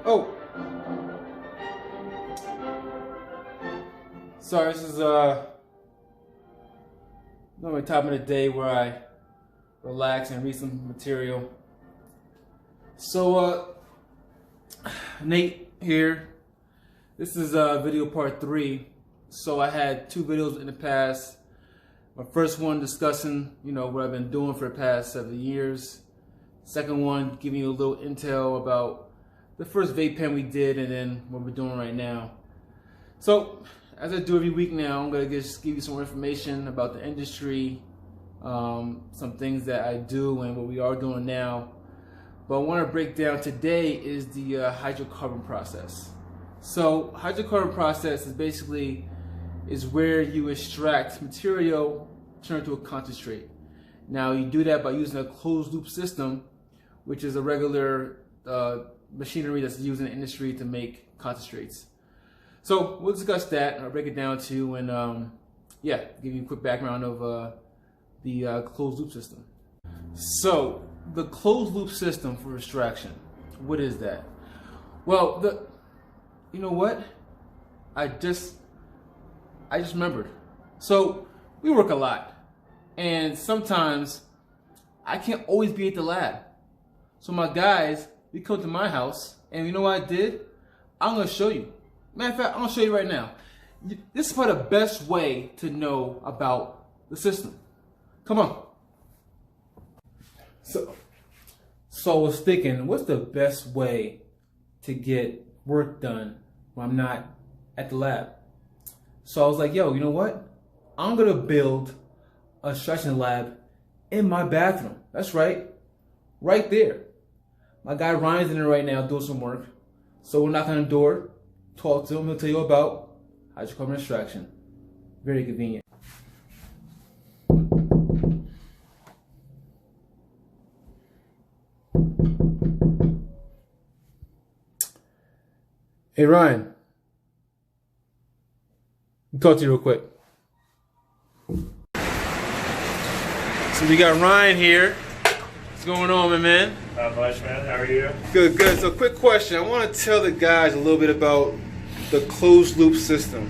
Oh, sorry. This is normally time of the day where I relax and read some material. So, Nate here. This is video part 3. So I had 2 videos in the past. My first one discussing, what I've been doing for the past 7 years. Second one giving you a little intel about the first vape pen we did and then what we're doing right now. So, as I do every week now, I'm going to just give you some more information about the industry, some things that I do and what we are doing now. But I want to break down today is the hydrocarbon process. So, hydrocarbon process is basically where you extract material, turn it to a concentrate. Now, you do that by using a closed loop system, which is a regular machinery that's used in the industry to make concentrates. So we'll discuss that. I'll break it down to you and give you a quick background of the closed loop system. So the closed loop system for extraction, what is that? Well, you know what? I just remembered. So we work a lot, and sometimes I can't always be at the lab. So my guys, we come to my house, and you know what I did? I'm gonna show you. Matter of fact, I'm gonna show you right now. This is probably the best way to know about the system. Come on. So I was thinking, what's the best way to get work done when I'm not at the lab? So I was like, yo, you know what? I'm gonna build a extraction lab in my bathroom. That's right there. My guy Ryan's in there right now doing some work. So we'll knock on the door, talk to him, he'll tell you about hydrocarbon extraction. Very convenient. Hey Ryan, I'll talk to you real quick. So we got Ryan here. What's going on, my man? Not much, man. How are you? Good, good. So quick question. I want to tell the guys a little bit about the closed loop system.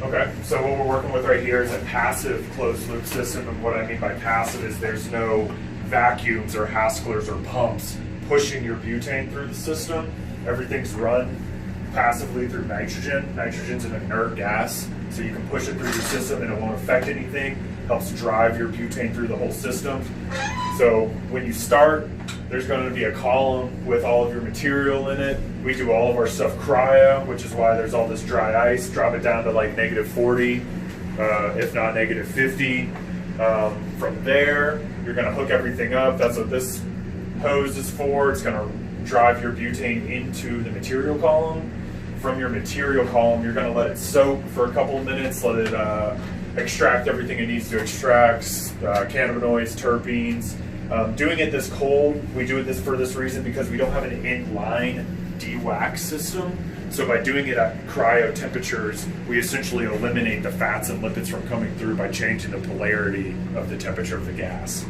Okay, so what we're working with right here is a passive closed loop system, and what I mean by passive is there's no vacuums or hasklers or pumps pushing your butane through the system. Everything's run passively through nitrogen. Nitrogen's an inert gas, so you can push it through your system and it won't affect anything. Helps drive your butane through the whole system. So when you start, there's going to be a column with all of your material in it. We do all of our stuff cryo, which is why there's all this dry ice. Drop it down to like -40, if not -50. From there, you're going to hook everything up. That's what this hose is for. It's going to drive your butane into the material column. From your material column, you're going to let it soak for a couple of minutes, let it extract everything it needs to extract, cannabinoids, terpenes. Doing it this cold, we do it for this reason because we don't have an inline de-wax system. So by doing it at cryo temperatures, we essentially eliminate the fats and lipids from coming through by changing the polarity of the temperature of the gas.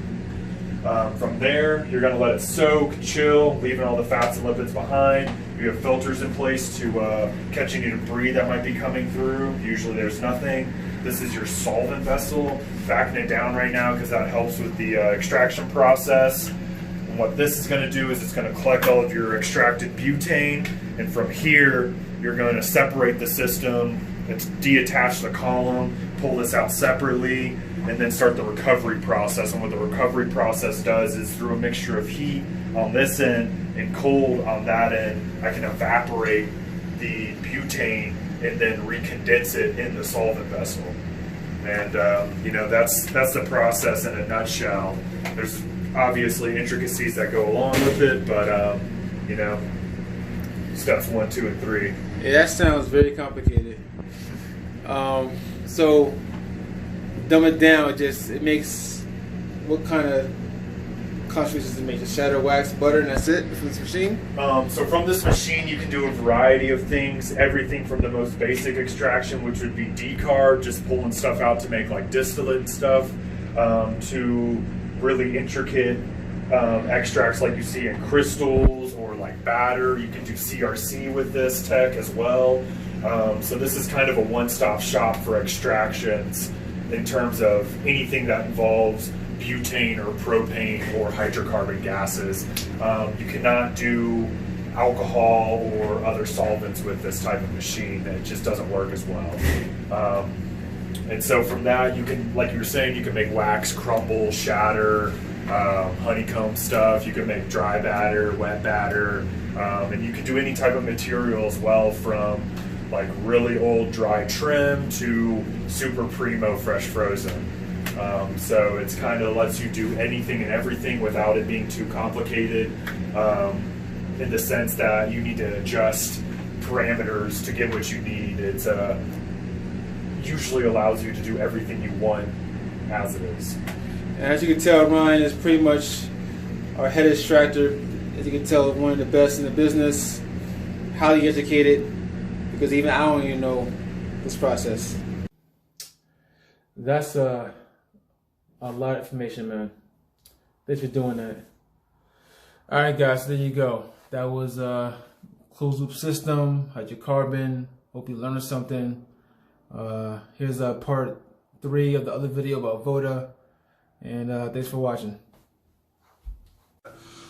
From there, you're going to let it soak, chill, leaving all the fats and lipids behind. You have filters in place to catch any debris that might be coming through. Usually there's nothing. This is your solvent vessel. Backing it down right now because that helps with the extraction process. And what this is going to do is it's going to collect all of your extracted butane, and from here you're going to separate the system. It's detach the column, pull this out separately, and then start the recovery process. And what the recovery process does is through a mixture of heat on this end and cold on that end, I can evaporate the butane and then recondense it in the solvent vessel. And that's the process in a nutshell. There's obviously intricacies that go along with it, but steps 1, 2, and 3. Yeah, that sounds very complicated. So dumb it down. It makes what kind of concentrations does it make? Just shatter, wax, butter, and that's it from this machine? So from this machine, you can do a variety of things. Everything from the most basic extraction, which would be decarb, just pulling stuff out to make like distillate and stuff, to really intricate extracts like you see in crystals or like batter. You can do CRC with this tech as well. So this is kind of a one-stop shop for extractions in terms of anything that involves butane or propane or hydrocarbon gases. You cannot do alcohol or other solvents with this type of machine. It just doesn't work as well. And so from that, you can, like you were saying, you can make wax, crumble, shatter, honeycomb stuff. You can make dry batter, wet batter, and you can do any type of material as well, from like really old dry trim to super primo fresh frozen. So it's kind of lets you do anything and everything without it being too complicated, in the sense that you need to adjust parameters to get what you need. It's usually allows you to do everything you want as it is. And as you can tell, Ryan is pretty much our head extractor. As you can tell, one of the best in the business, highly educated, because even I don't even know this process. That's a lot of information, man. Thanks for doing that. All right, guys, so there you go. That was closed loop system, hydrocarbon. Hope you learned something. Here's part 3 of the other video about Voda, and thanks for watching.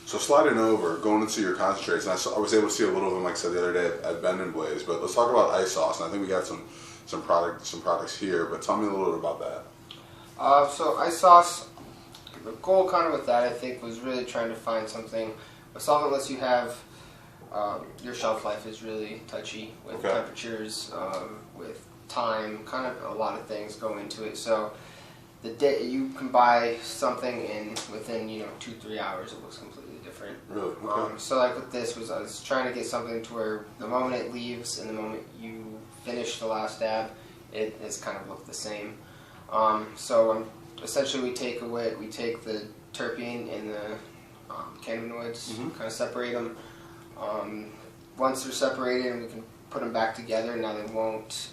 So sliding over, going into your concentrates, and I was able to see a little of them, like I said the other day at Bend and Blaze. But let's talk about ice sauce, and I think we got some products here. But tell me a little bit about that. So ice sauce, the goal kind of with that, I think, was really trying to find something. A solvent lets you have your shelf life is really touchy with temperatures, with time, kind of a lot of things go into it. So the day you can buy something and within 2-3 hours it looks completely different. Really? Okay. So like with this I was trying to get something to where the moment it leaves and the moment you finish the last dab, it has kind of looked the same. Essentially we take the terpene and the cannabinoids, kind of separate them. Once they're separated, and we can put them back together. Now they won't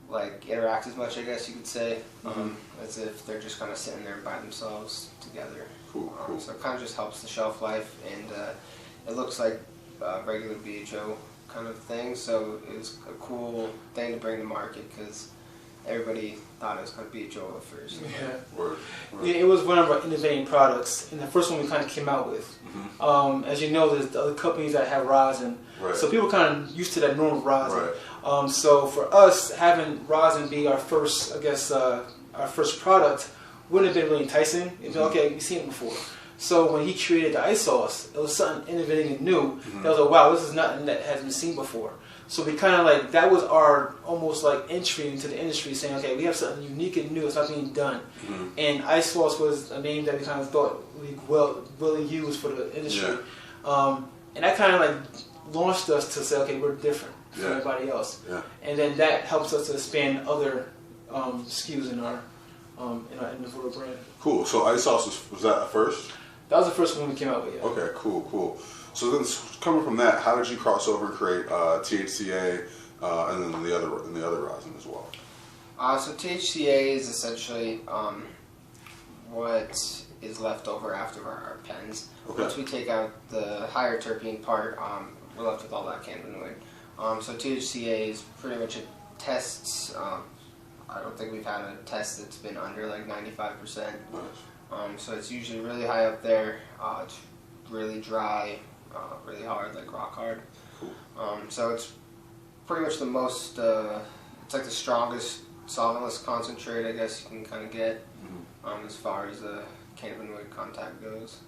like interact as much, I guess you could say, as if they're just kind of sitting there by themselves together. Cool. So it kind of just helps the shelf life, and it looks like regular BHO kind of thing. So it was a cool thing to bring to market because everybody thought it was kind of BHO at first. Yeah. Word. Yeah, it was one of our innovating products, and the first one we kind of came out with. As you know, there's the other companies that have rosin, so people kind of used to that normal rosin. So for us, having rosin be our first, I guess, our first product wouldn't have been really enticing. It'd be okay, we've seen it before. So when he created the ice sauce, it was something innovating and new. That was like, wow, this is nothing that has been seen before. So we kind of like, that was our almost like entry into the industry, saying, okay, we have something unique and new, it's not being done. And ice sauce was a name that we kind of thought we really used for the industry. And that kind of like launched us to say, okay, we're different from everybody else. And then that helps us to expand other SKUs in in the Voda brand. Cool. So ice sauce was that at first? That was the first one we came out with. Yeah. Okay. Cool. So then, coming from that, how did you cross over and create THCA and then the other rosin as well? So THCA is essentially what is left over after our pens. Once we take out the higher terpene part, we're left with all that cannabinoid. So THCA is pretty much a test. I don't think we've had a test that's been under like 95%. So it's usually really high up there. It's really dry, really hard, like rock hard. So it's pretty much the most, it's like the strongest solventless concentrate, I guess you can kind of get, as far as the cannabinoid contact goes.